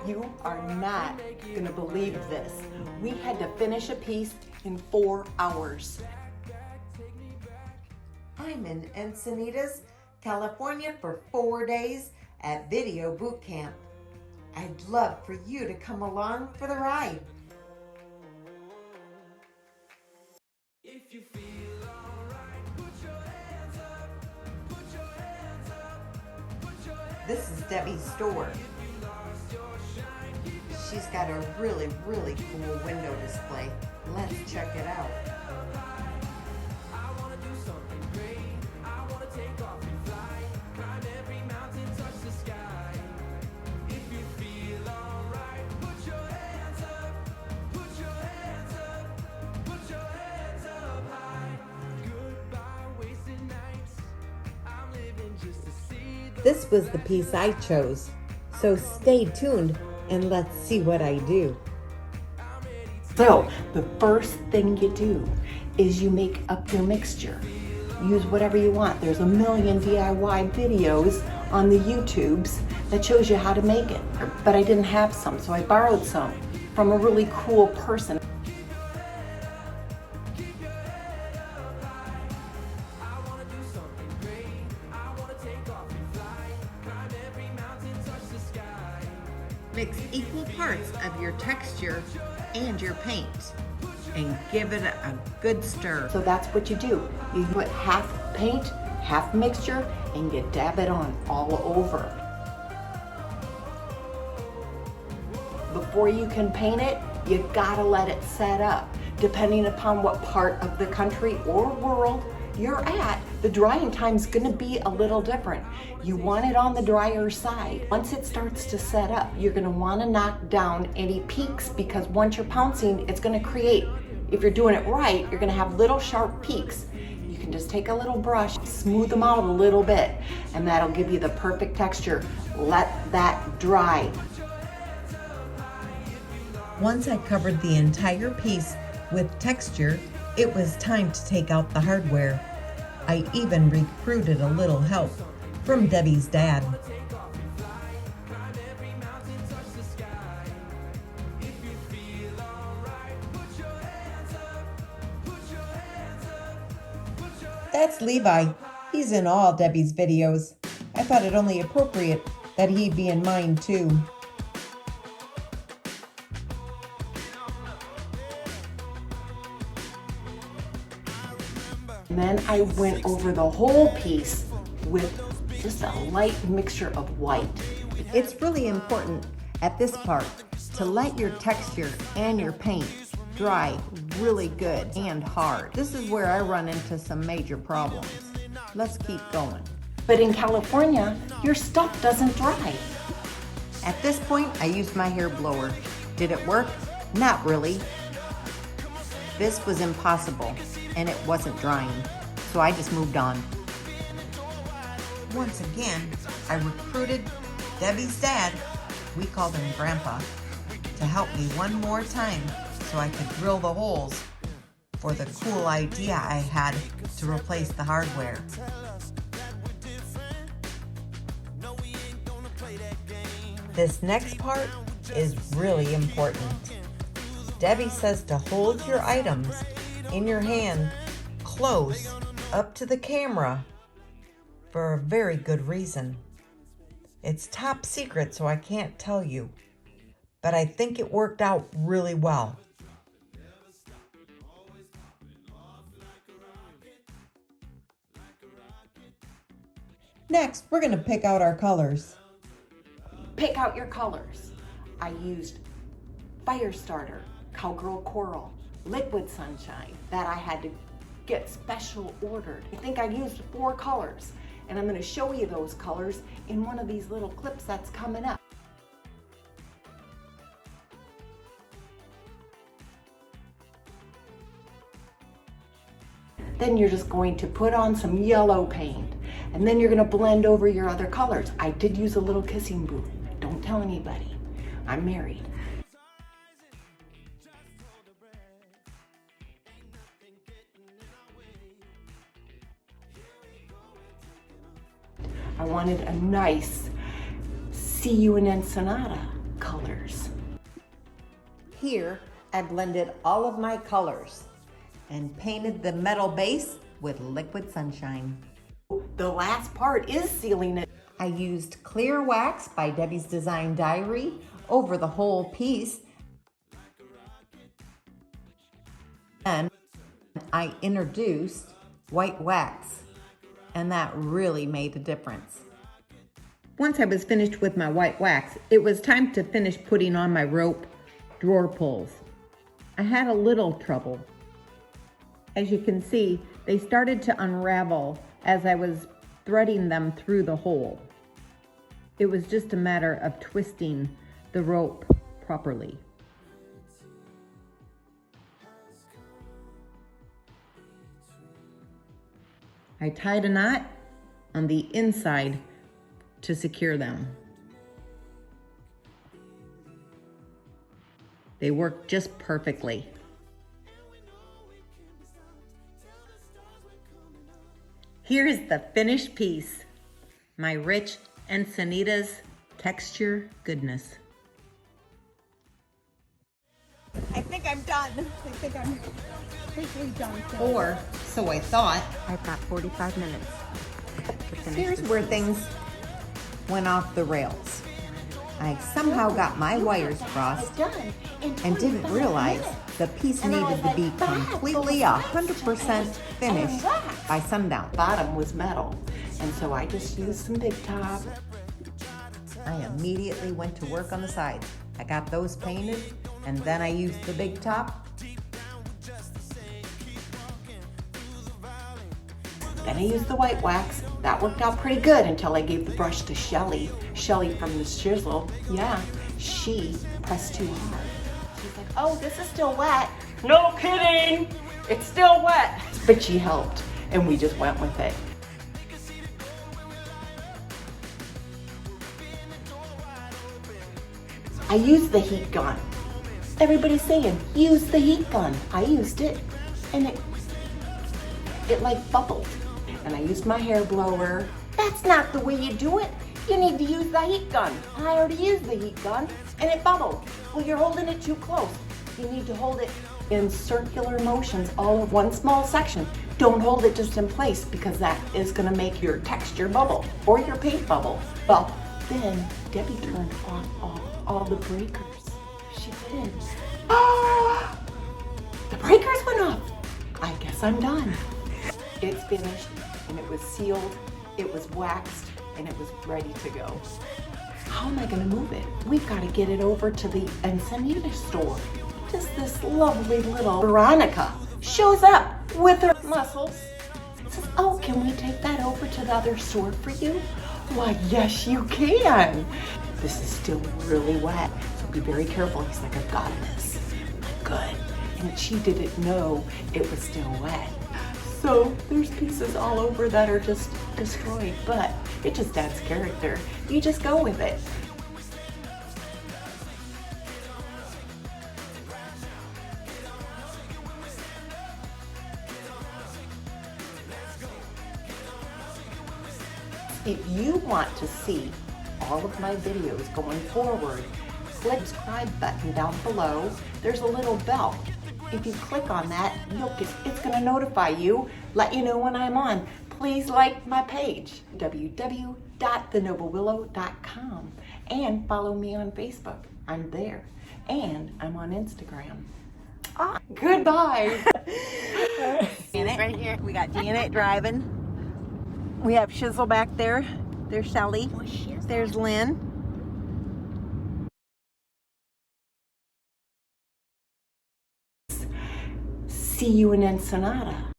You are not gonna believe this. We had to finish a piece in 4 hours. I'm in Encinitas, California for 4 days at Video Bootcamp. I'd love for you to come along for the ride. If you feel alright, put your hands up, put your hands up, put your hands. This is Debbie's store. She's got a really cool window display. Let's check it out. I wanna do something great. I wanna take off and fly. Climb every mountain, touch the sky. If you feel alright, put your hands up, put your hands up, put your hands up high. Goodbye, wasted nights. I'm living just to see the This was the piece I chose, so stay tuned and let's see what I do. So the first thing you do is you make up your mixture. Use whatever you want. There's a million DIY videos on the YouTubes that shows you how to make it. But I didn't have some, so I borrowed some from a really cool person. Mix equal parts of your texture and your paint and give it a good stir. So that's what you do. You put half paint, half mixture, and you dab it on all over. Before you can paint it, you gotta let it set up. Depending upon what part of the country or world you're at, the drying time's gonna be a little different. You want it on the drier side. Once it starts to set up, you're gonna wanna knock down any peaks, because once you're pouncing, it's gonna create, if you're doing it right, you're gonna have little sharp peaks. You can just take a little brush, smooth them out a little bit, and that'll give you the perfect texture. Let that dry. Once I covered the entire piece with texture, it was time to take out the hardware. I even recruited a little help from Debbie's dad. That's Levi. He's in all Debbie's videos. I thought it only appropriate that he be in mine too. And then I went over the whole piece with just a light mixture of white. It's really important at this part to let your texture and your paint dry really good and hard. This is where I run into some major problems. Let's keep going. But in California, your stuff doesn't dry. At this point, I used my hair blower. Did it work? Not really. This was impossible, and it wasn't drying, so I just moved on. Once again, I recruited Debbie's dad, we called him Grandpa, to help me one more time so I could drill the holes for the cool idea I had to replace the hardware. This next part is really important. Debbie says to hold your items in your hand close up to the camera for a very good reason. It's top secret, so I can't tell you, but I think it worked out really well. Next, we're going to pick out our colors. Pick out your colors. I used Firestarter, Cowgirl Coral, Liquid Sunshine, that I had to get special ordered. I think I used 4 colors, and I'm going to show you those colors in one of these little clips that's coming up. Then you're just going to put on some yellow paint, and then you're going to blend over your other colors. I did use a little kissing booth. Don't tell anybody. I'm married. I wanted a nice See you in Encinita colors. Here, I blended all of my colors and painted the metal base with liquid sunshine. The last part is sealing it. I used clear wax by Debbie's Design Diary over the whole piece. Then I introduced white wax, and that really made a difference. Once I was finished with my white wax, it was time to finish putting on my rope drawer pulls. I had a little trouble. As you can see, they started to unravel as I was threading them through the hole. It was just a matter of twisting the rope properly. I tied a knot on the inside to secure them. They worked just perfectly. Here's the finished piece. My rich Encinitas texture goodness. I think I'm done. I think I'm completely done. Or so I thought. I've got 45 minutes to finish. Here's where things went off the rails. I somehow got my wires crossed and didn't realize the piece needed to be completely 100% finished by sundown. Bottom was metal, and so I just used some Big Top. I immediately went to work on the sides. I got those painted, and then I used the Big Top. Then I used the white wax. That worked out pretty good until I gave the brush to Shelly. Shelly from the Shizzle. Yeah, she pressed too hard. She's like, oh, this is still wet. No kidding, it's still wet. But she helped, and we just went with it. I used the heat gun. Everybody's saying, use the heat gun. I used it, and it like bubbled. And I used my hair blower. That's not the way you do it. You need to use the heat gun. I already used the heat gun, and it bubbled. Well, you're holding it too close. You need to hold it in circular motions all of one small section. Don't hold it just in place, because that is gonna make your texture bubble or your paint bubble. Well, then Debbie turned off all the breakers. She did. Ah! The breakers went off. I guess I'm done. It's finished, and it was sealed, it was waxed, and it was ready to go. How am I gonna move it? We've gotta get it over to the Encinitas store. Just this lovely little Veronica shows up with her muscles. Says, oh, can we take that over to the other store for you? Why, yes, you can. This is still really wet, so be very careful. He's like, I've got this. I'm like, good. And she didn't know it was still wet. So there's pieces all over that are just destroyed, but it just adds character. You just go with it. If you want to see all of my videos going forward, click the subscribe button down below. There's a little bell. If you click on that, it's going to notify you, let you know when I'm on. Please like my page, www.thenoblewillow.com, and follow me on Facebook. I'm there, and I'm on Instagram. Goodbye. Janet, right here. We got Janet driving. We have Shizzle back there. There's Shelly. There's Lynne. See you in Encinita.